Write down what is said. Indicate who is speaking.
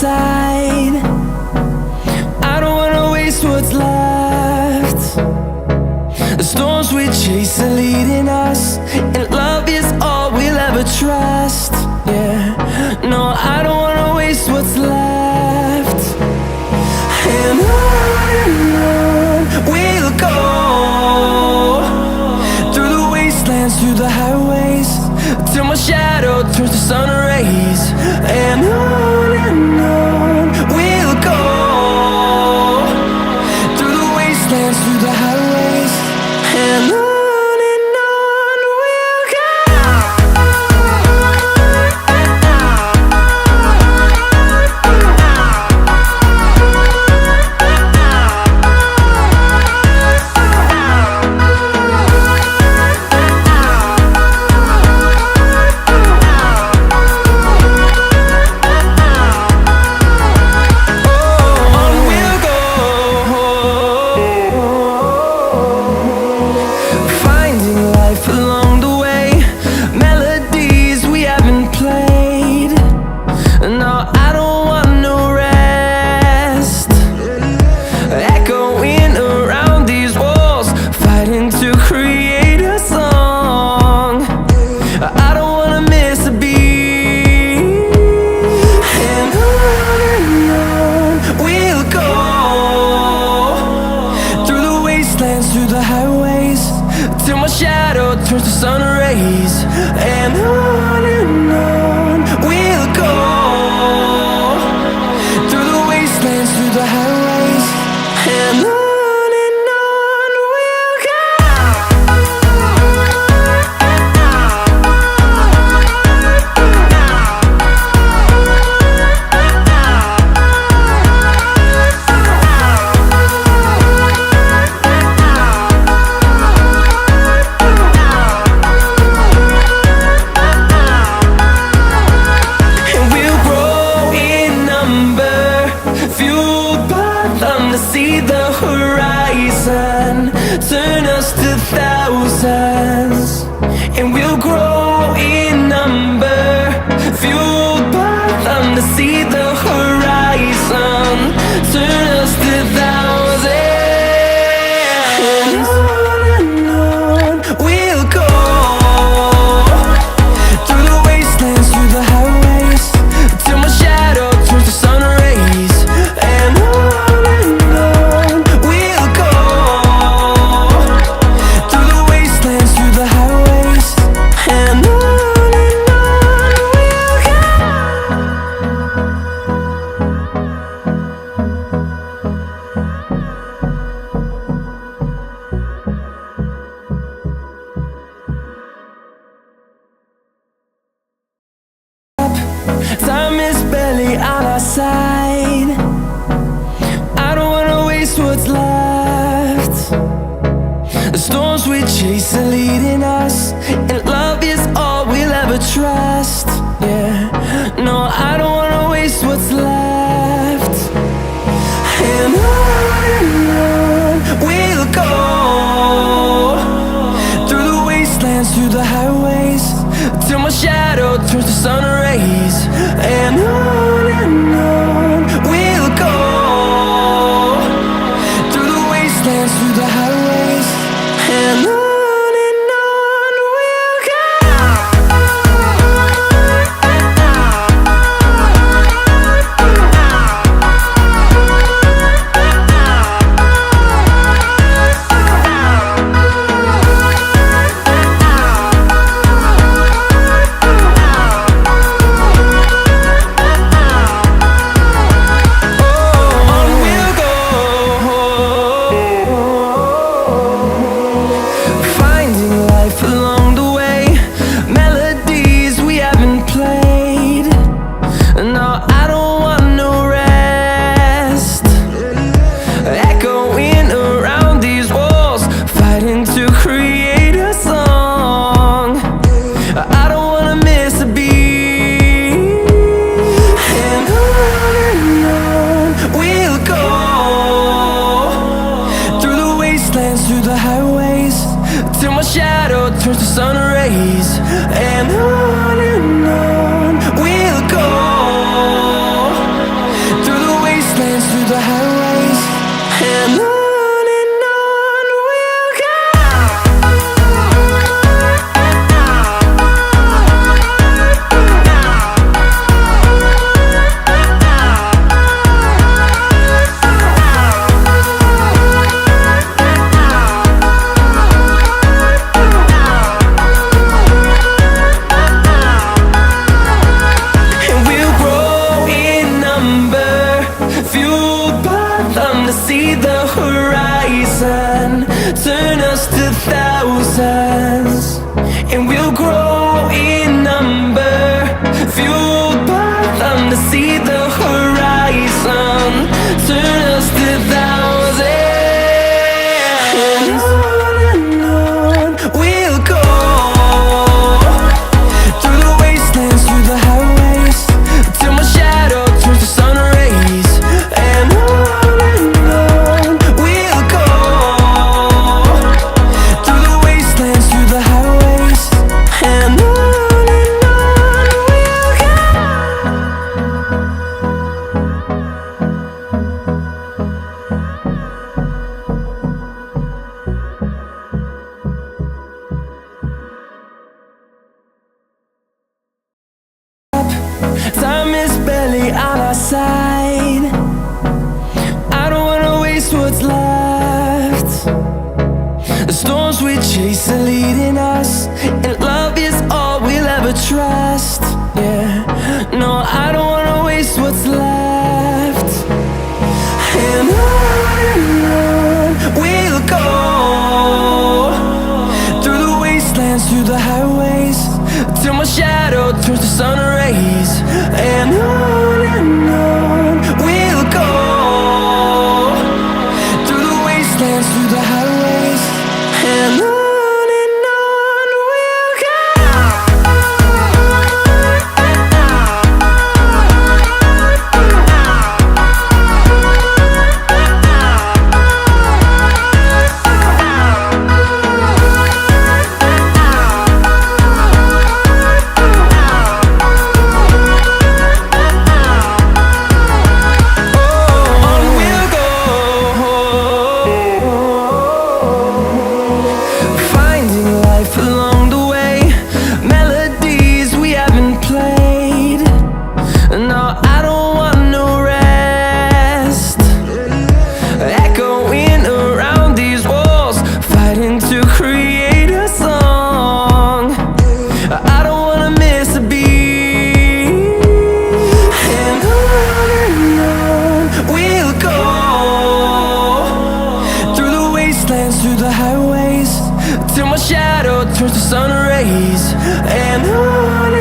Speaker 1: side. I don't wanna waste what's left. The storms we chase are leading us, and love is all we'll ever trust. Yeah, no, I don't wanna waste what's left. And on we'll go, through the wastelands, through the highways, till my shadow turns to sun rays. And on we'll go, through the wastelands, through the highways, and on we'll go. Through the highways, till my shadow turns to sun rays. And on we'll go, through the wastelands, through the highways, and on we'll go. See the horizon turn us to thousands, and we'll grow in number, fueled by them. To see the horizon turn us to thousands, and on we'll go, through the wastelands, through the highways, till my shadow turns to sun rays. And time is barely on our side. I don't wanna waste what's left. The storms we chase are leading us, and love is all we'll ever trust. Yeah, no, I don't wanna waste what's left. And on we'll go, through the wastelands, through the highways, till my shadow turns to sun rays. And on we'll go, through the wastelands, through the highways, and on. side. I don't wanna waste what's left. The storms we chase are leading us, and love is all we'll ever trust. Yeah, no, I don't wanna waste what's left. And on we'll go, through the wastelands, through the highways, till my shadow turns to sun rays. And on we'll go, through the wastelands, through the highways, and on we'll go. Along the way, melodies we haven't played. No, I don't want no rest. Echoing around these walls, fighting to create a song. I don't wanna miss a beat. And on we'll go, through the wastelands, through the highways, till my shadow turns to sun rays. And on